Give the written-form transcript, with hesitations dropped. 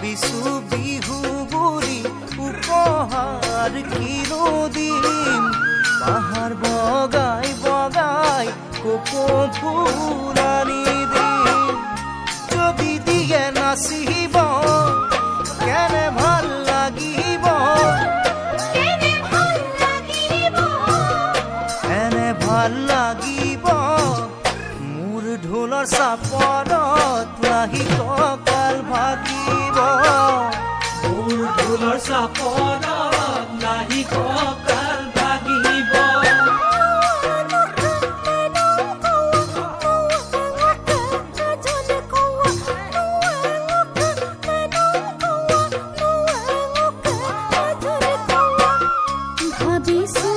ভাবিছো বিহু বুলি উপহাৰ কিনো দিম বাহাৰ বগাই বগাই কপৌ ফুল আনি দিম যদি দিয়ে নাচিব কেনে ভাল লাগিব এনে ভাল লাগিব মোৰ ঢোলৰ চাপৰত লাগি কঁকাল ভাগিব মোৰ ঢোলৰ চাপৰত লাগি কঁকাল ভাগিব ভাবিছো